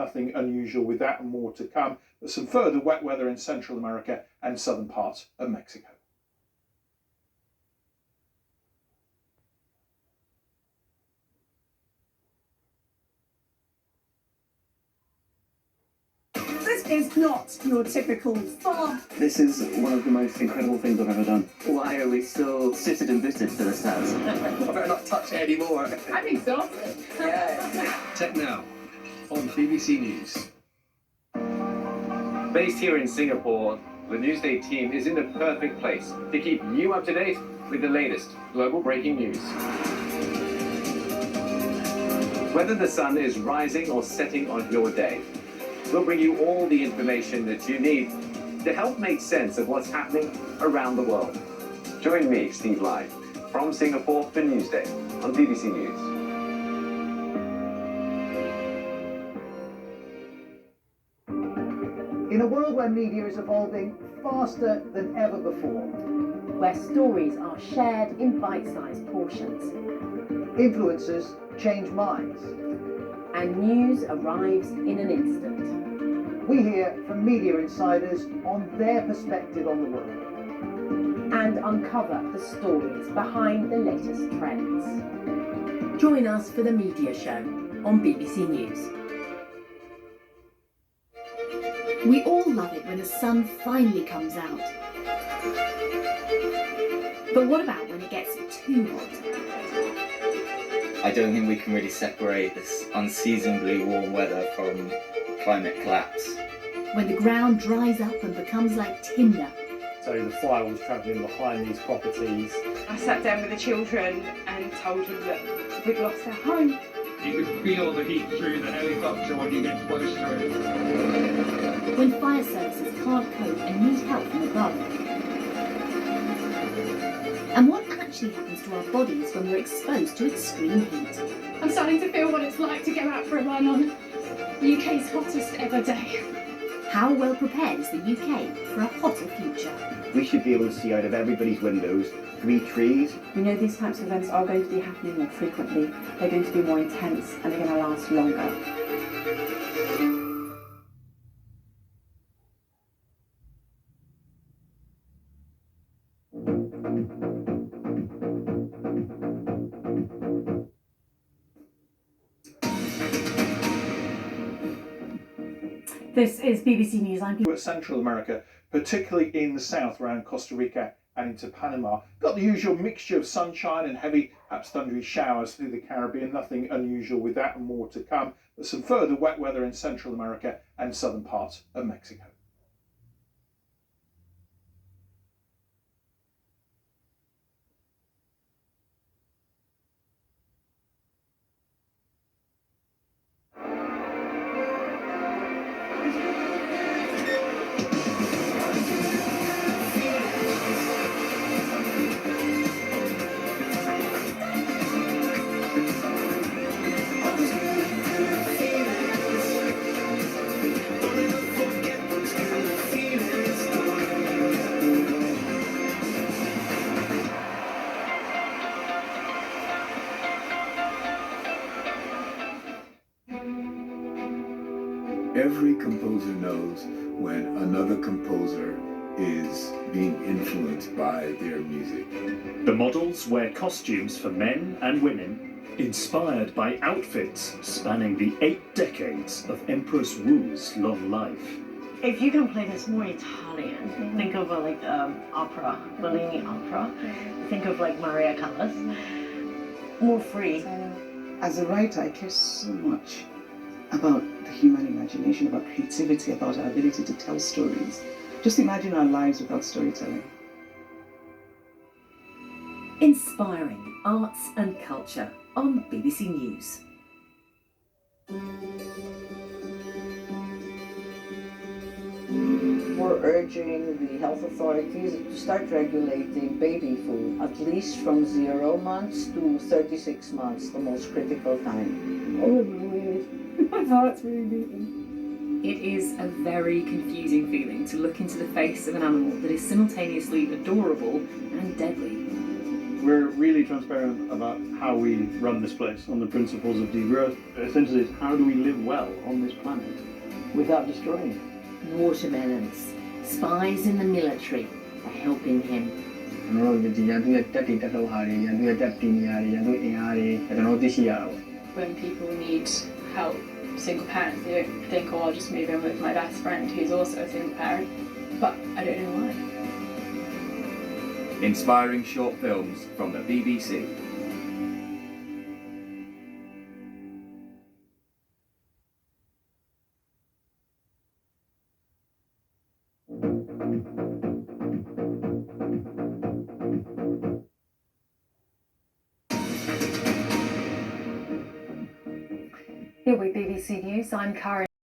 nothing unusual with that and more to come, but some further wet weather in Central America and southern parts of Mexico. This is not your typical farm. This is one of the most incredible things I've ever done. Why are we so sitted and bitted to this house? I better not touch it anymore. I'm exhausted. Tech Now on BBC News. Based here in Singapore, the Newsday team is in the perfect place to keep you up to date with the latest global breaking news. Whether the sun is rising or setting on your day, we'll bring you all the information that you need to help make sense of what's happening around the world. Join me, Steve Lai, from Singapore for Newsday on BBC News. In a world where media is evolving faster than ever before, where stories are shared in bite-sized portions, influencers change minds, and news arrives in an instant. We hear from media insiders on their perspective on the world and uncover the stories behind the latest trends. Join us for the Media Show on BBC News. We all love it when the sun finally comes out. But what about when it gets too hot? I don't think we can really separate this unseasonably warm weather from climate collapse. When the ground dries up and becomes like tinder. So the fire was travelling behind these properties. I sat down with the children and told them that we'd lost our home. You could feel the heat through the helicopter when you get close to it. When fire services can't cope and need help from above. And what actually happens to our bodies when we're exposed to extreme heat? I'm starting to feel what it's like to go out for a run on the UK's hottest ever day. How well prepared is the UK for a hotter future? We should be able to see out of everybody's windows 3 trees. We know these types of events are going to be happening more frequently. They're going to be more intense and they're going to last longer. This is BBC News. I'm Central America, particularly in the south around Costa Rica and into Panama. Got the usual mixture of sunshine and heavy, perhaps thundery showers through the Caribbean. Nothing unusual with that and more to come. But some further wet weather in Central America and southern parts of Mexico. Every composer knows when another composer is being influenced by their music. The models wear costumes for men and women, inspired by outfits spanning the 8 decades of Empress Wu's long life. If you can play this more Italian, think of opera, Bellini opera, think of like Maria Callas, more free. As a writer, I care so much about the human imagination, about creativity, about our ability to tell stories. Just imagine our lives without storytelling. Inspiring arts and culture on BBC News. We're urging the health authorities to start regulating baby food, at least from 0 months to 36 months, the most critical time. Oh, weird. My heart's really beating. It is a very confusing feeling to look into the face of an animal that is simultaneously adorable and deadly. We're really transparent about how we run this place on the principles of degrowth. Essentially, it's how do we live well on this planet without destroying it. Watermelons. Spies in the military are helping him. When people need help, single parents, they don't think, oh, I'll just move in with my best friend who's also a single parent. But I don't know why. Inspiring short films from the BBC. Here with BBC News, I'm Karen.